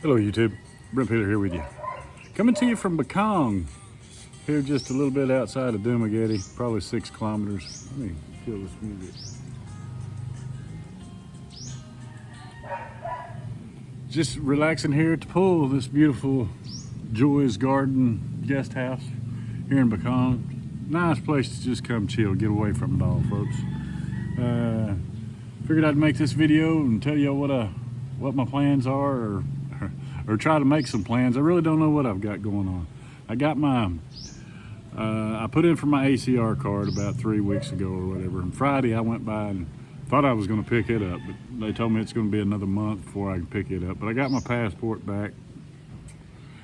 Hello YouTube, Brent Peter here with you. Coming to you from Bakong, here just a little bit outside of Dumaguete, probably 6 kilometers. Let me feel this music. Just relaxing here at the pool, this beautiful Joy's Garden guest house here in Bakong. Nice place to just come chill, get away from it all, folks. Figured I'd make this video and tell you what my plans are, or try to make some plans. I really don't know what I've got going on. I got my, I put in for my ACR card about 3 weeks ago or whatever. And Friday I went by and thought I was gonna pick it up, but they told me it's gonna be another month before I can pick it up. But I got my passport back.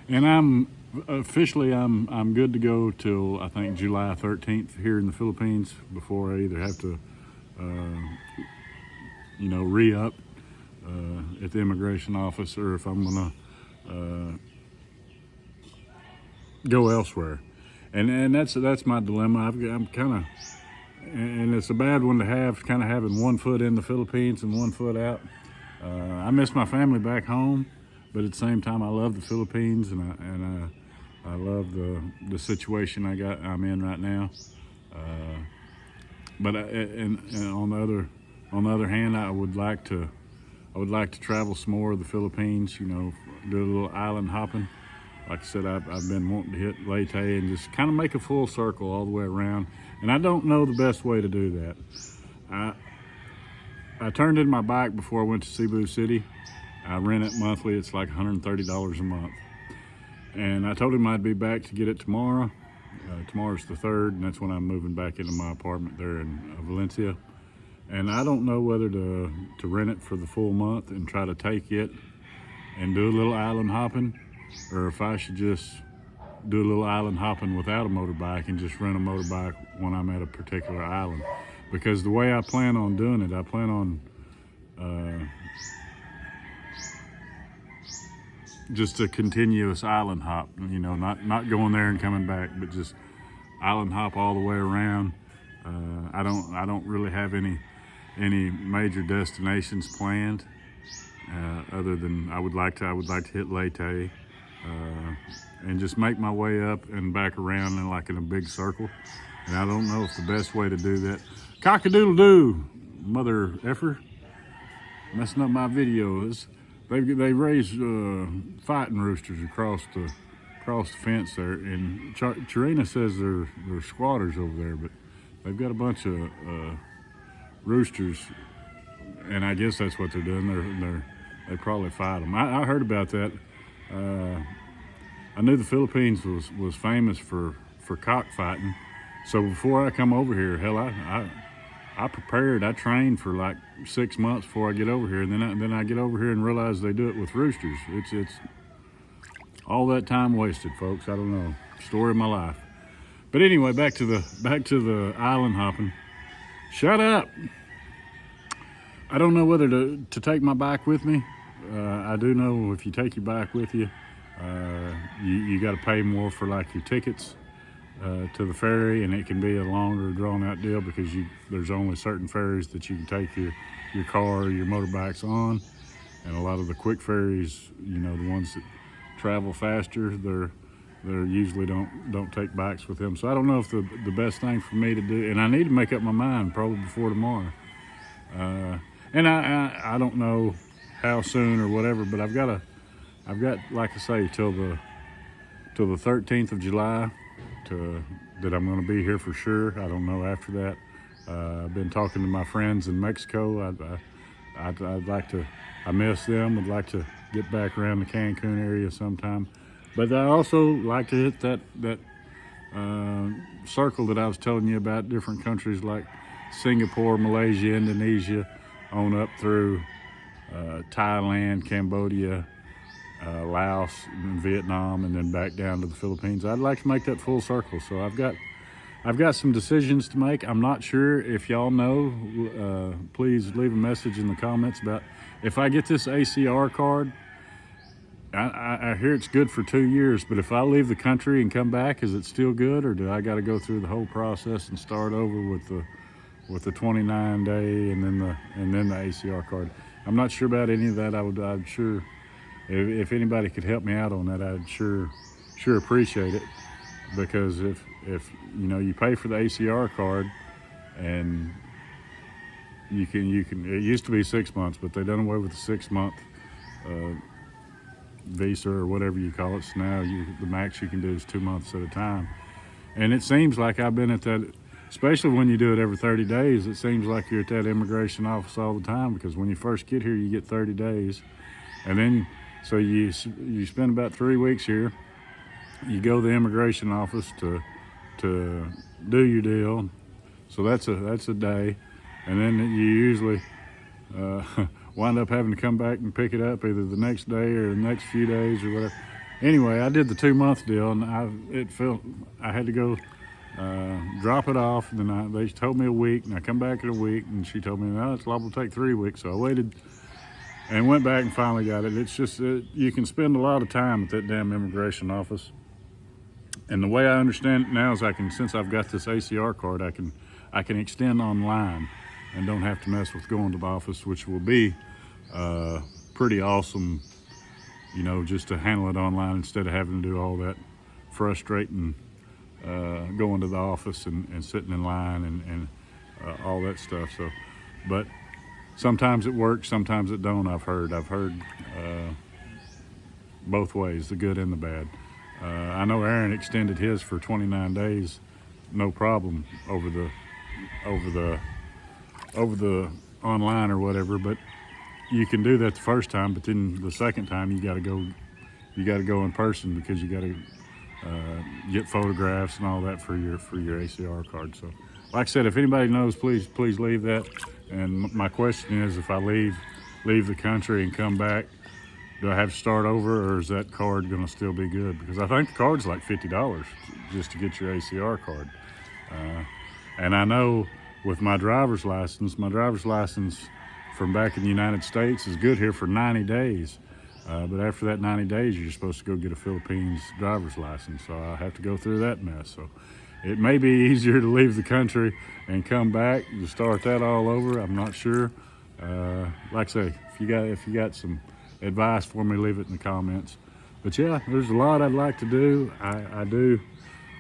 And I'm good to go till I think July 13th here in the Philippines before I either have to, re-up at the immigration office, or if I'm gonna go elsewhere. And that's my dilemma. I'm kind of, and it's a bad one to have, kind of having 1 foot in the Philippines and 1 foot out. I miss my family back home, but at the same time I love the Philippines, and I love the situation I'm in right now. But on the other hand, I would like to travel some more of the Philippines, do a little island hopping. Like I said, I've been wanting to hit Leyte and just kind of make a full circle all the way around. And I don't know the best way to do that. I turned in my bike before I went to Cebu City. I rent it monthly. It's like $130 a month. And I told him I'd be back to get it tomorrow. Tomorrow's the 3rd, and that's when I'm moving back into my apartment there in Valencia. And I don't know whether to rent it for the full month and try to take it and do a little island hopping, or if I should just do a little island hopping without a motorbike and just rent a motorbike when I'm at a particular island. Because the way I plan on doing it, I plan on just a continuous island hop, not going there and coming back, but just island hop all the way around. I don't really have any major destinations planned, other than I would like to hit Leyte, and just make my way up and back around in a big circle. And I don't know if the best way to do that. Cock-a-doodle-doo, mother effer, messing up my videos. They raise fighting roosters across the fence there, and Charina says they're squatters over there, but they've got a bunch of roosters, and I guess that's what they're doing. They probably fight them. I heard about that. I knew the Philippines was famous for cockfighting, so before I come over here, hell, I prepared. I trained for like 6 months before I get over here, and then I get over here and realize they do it with roosters. It's all that time wasted, folks. I don't know. Story of my life. But anyway, back to the island hopping. Shut up. I don't know whether to take my bike with me. I do know if you take your bike with you, you got to pay more for like your tickets to the ferry, and it can be a longer drawn out deal because there's only certain ferries that you can take your car or your motorbikes on, and a lot of the quick ferries, the ones that travel faster, they usually don't take bikes with them. So I don't know if the best thing for me to do, and I need to make up my mind probably before tomorrow. And I don't know how soon or whatever, but I've got like I say till the 13th of July that I'm going to be here for sure. I don't know after that. I've been talking to my friends in Mexico. I'd like to. I miss them. I'd like to get back around the Cancun area sometime. But I also like to hit that circle that I was telling you about, different countries like Singapore, Malaysia, Indonesia, on up through Thailand, Cambodia, Laos, and Vietnam, and then back down to the Philippines. I'd like to make that full circle. So I've got some decisions to make. I'm not sure if y'all know. Please leave a message in the comments about if I get this ACR card. I hear it's good for 2 years, but if I leave the country and come back, is it still good, or do I got to go through the whole process and start over with the 29-day and then the ACR card? I'm not sure about any of that. I'd sure if anybody could help me out on that, I'd sure appreciate it. Because if you know, you pay for the ACR card, and you can. It used to be 6 months, but they done away with the 6 month visa or whatever you call it. So now the max you can do is 2 months at a time. And it seems like I've been at that, especially when you do it every 30 days, it seems like you're at that immigration office all the time, because when you first get here, you get 30 days. And then, so you spend about 3 weeks here. You go to the immigration office to do your deal. So that's a day. And then you usually wind up having to come back and pick it up either the next day or the next few days or whatever. Anyway, I did the 2 month deal, and I had to go drop it off. And then they told me a week, and I come back in a week, and she told me, no, it's liable to take 3 weeks. So I waited and went back and finally got it. It's just you can spend a lot of time at that damn immigration office. And the way I understand it now is since I've got this ACR card, I can extend online and don't have to mess with going to the office, which will be pretty awesome, you know, just to handle it online instead of having to do all that frustrating going to the office and sitting in line and all that stuff. So, but sometimes it works, sometimes it don't. I've heard both ways, the good and the bad. I know Aaron extended his for 29 days, no problem, over the online or whatever. But you can do that the first time, but then the second time you got to go in person, because you got to get photographs and all that for your ACR card. So, like I said, if anybody knows, please leave that. And my question is, if I leave the country and come back, do I have to start over, or is that card going to still be good? Because I think the card's like $50 just to get your ACR card. And I know with my driver's license from back in the United States is good here for 90 days. But after that 90 days, you're supposed to go get a Philippines driver's license. So I have to go through that mess. So it may be easier to leave the country and come back to start that all over. I'm not sure. Like I say, if you got some advice for me, leave it in the comments. But yeah, there's a lot I'd like to do. I do.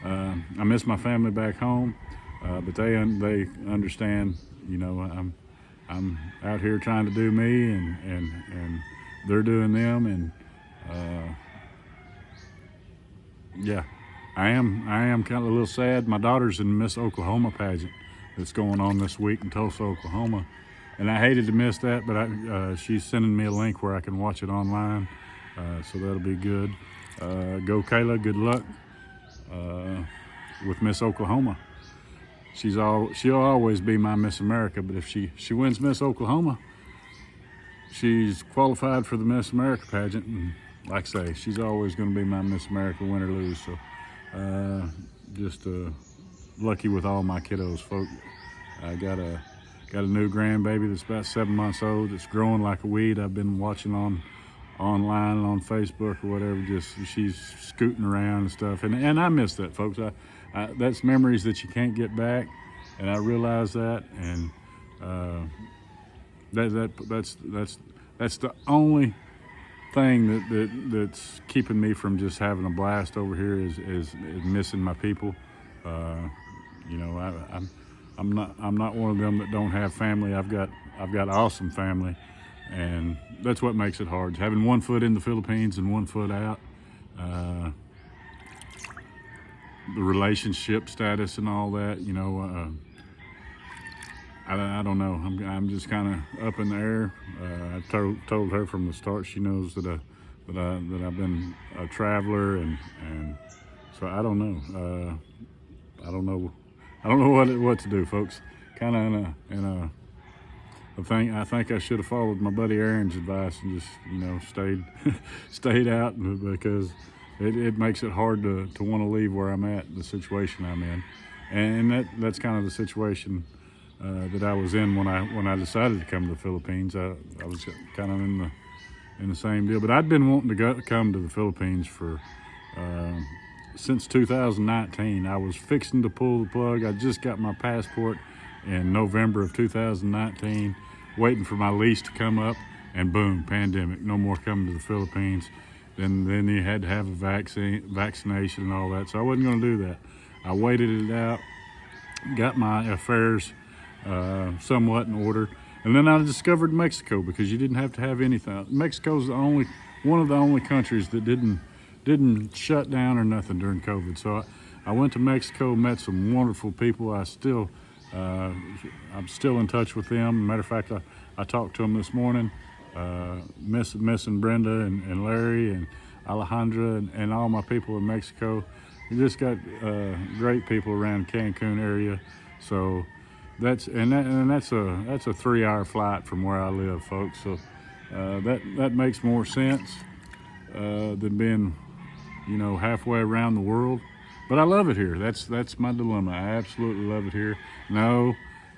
I miss my family back home, but they understand. You know, I'm out here trying to do me, and they're doing them, and yeah, I am kind of a little sad. My daughter's in the Miss Oklahoma pageant that's going on this week in Tulsa, Oklahoma. And I hated to miss that, but she's sending me a link where I can watch it online, so that'll be good. Go Kayla, good luck with Miss Oklahoma. She'll always be my Miss America, but if she wins Miss Oklahoma, she's qualified for the Miss America pageant. And like I say, she's always going to be my Miss America, win or lose. So just lucky with all my kiddos, folks. I got a new grandbaby that's about 7 months old. It's growing like a weed. I've been watching online on Facebook or whatever. Just she's scooting around and stuff, and I miss that, folks. That's memories that you can't get back, and I realize that. And that's the only thing that's keeping me from just having a blast over here is missing my people. You know, I'm not one of them that don't have family. I've got awesome family, and that's what makes it hard. Having one foot in the Philippines and one foot out. The relationship status and all that, you know, I don't know. I'm just kind of up in the air. I told her from the start. She knows that I've been a traveler, and so I don't know. I don't know what to do, folks. Kind of in a I think I should have followed my buddy Aaron's advice and just, you know, stayed out, because it makes it hard to want to leave where I'm at, the situation I'm in, and that's kind of the situation that I was in when I decided to come to the Philippines. I was kind of in the same deal, but I'd been wanting to come to the Philippines for since 2019. I was fixing to pull the plug. I just got my passport in November of 2019, waiting for my lease to come up, and boom, pandemic. No more coming to the Philippines. Then you had to have a vaccination and all that. So I wasn't going to do that. I waited it out, got my affairs somewhat in order, and then I discovered Mexico, because you didn't have to have anything. Mexico's one of the only countries that didn't shut down or nothing during COVID. So I went to Mexico, met some wonderful people. I'm still in touch with them. Matter of fact, I talked to them this morning. Missing Brenda and Larry and Alejandra and all my people in Mexico. We just got great people around Cancun area. So that's a 3-hour flight from where I live, folks. So that makes more sense than being, halfway around the world. But I love it here. That's my dilemma. I absolutely love it here. No,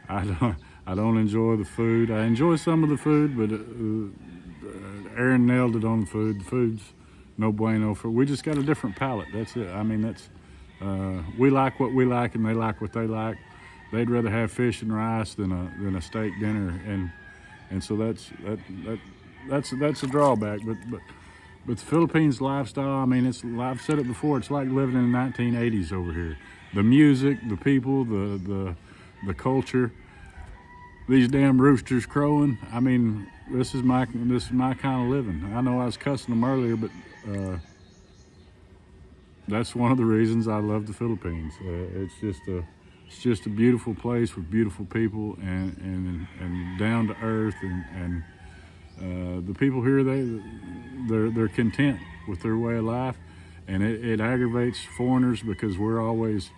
I don't enjoy the food. I enjoy some of the food, but Aaron nailed it on the food. The food's no bueno. We just got a different palate. That's it. I mean, we like what we like, and they like what they like. They'd rather have fish and rice than a steak dinner, and so that's a drawback. But the Philippines lifestyle, I mean, I've said it before, it's like living in the 1980s over here. The music, the people, the culture, these damn roosters crowing. I mean, this is my kind of living. I know I was cussing them earlier, but that's one of the reasons I love the Philippines. It's just a beautiful place with beautiful people and down to earth, and the people here, they're content with their way of life, and it aggravates foreigners because we're always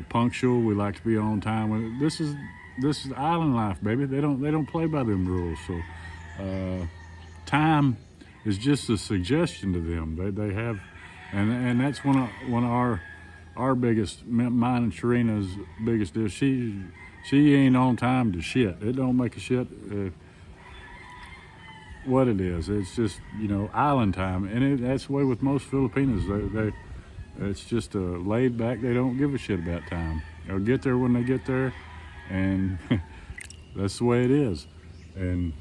punctual. We like to be on time. This is island life, baby. They don't play by them rules. So time is just a suggestion to them. They have, and that's one of our biggest, mine and Sharina's biggest deal. She ain't on time to shit. It don't make a shit what it is. It's just island time, and that's the way with most Filipinos. It's just laid back. They don't give a shit about time. They'll get there when they get there, and that's the way it is. And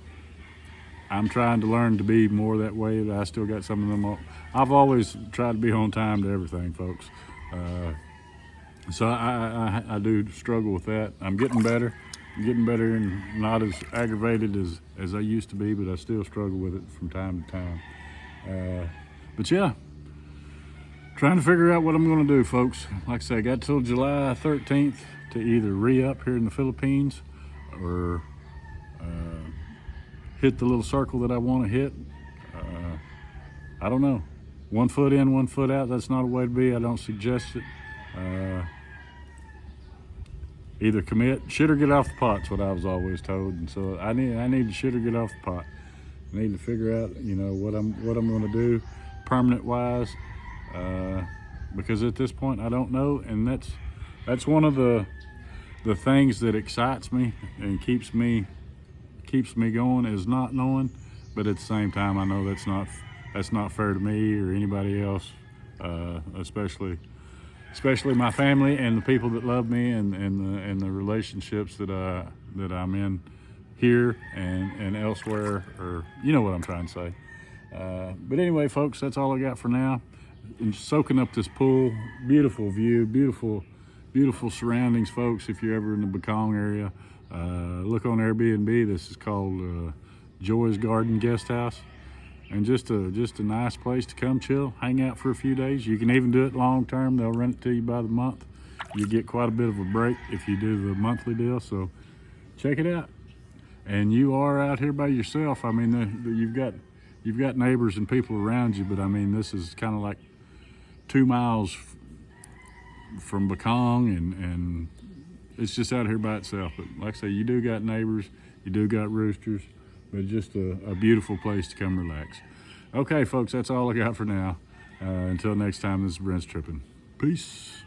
I'm trying to learn to be more that way. I still got some of them. I've always tried to be on time to everything, folks. So I do struggle with that. I'm getting better. And not as aggravated as I used to be, but I still struggle with it from time to time. But yeah, trying to figure out what I'm going to do, folks. Like I say, I got till July 13th to either re-up here in the Philippines or hit the little circle that I want to hit. I don't know. 1 foot in, 1 foot out, that's not a way to be. I don't suggest it. Either commit, shit or get off the pot's what I was always told, and so I need to shit or get off the pot. I need to figure out, what I'm going to do, permanent wise, because at this point I don't know, and that's one of the things that excites me and keeps me going is not knowing, but at the same time I know that's not fair to me or anybody else, especially my family and the people that love me and the relationships that I'm in here and elsewhere, or you know what I'm trying to say. But anyway, folks, that's all I got for now. And soaking up this pool, beautiful view, beautiful surroundings, folks. If you're ever in the Bacong area, look on Airbnb. This is called Joy's Garden Guest House. And just a nice place to come chill, hang out for a few days. You can even do it long term. They'll rent it to you by the month. You get quite a bit of a break if you do the monthly deal. So check it out. And you are out here by yourself. I mean, you've got neighbors and people around you, but I mean, this is kind of like 2 miles from Bacong, and it's just out here by itself. But like I say, you do got neighbors, you do got roosters. But just a beautiful place to come relax. Okay, folks, that's all I got for now. Until next time, this is Brent's Tripping. Peace.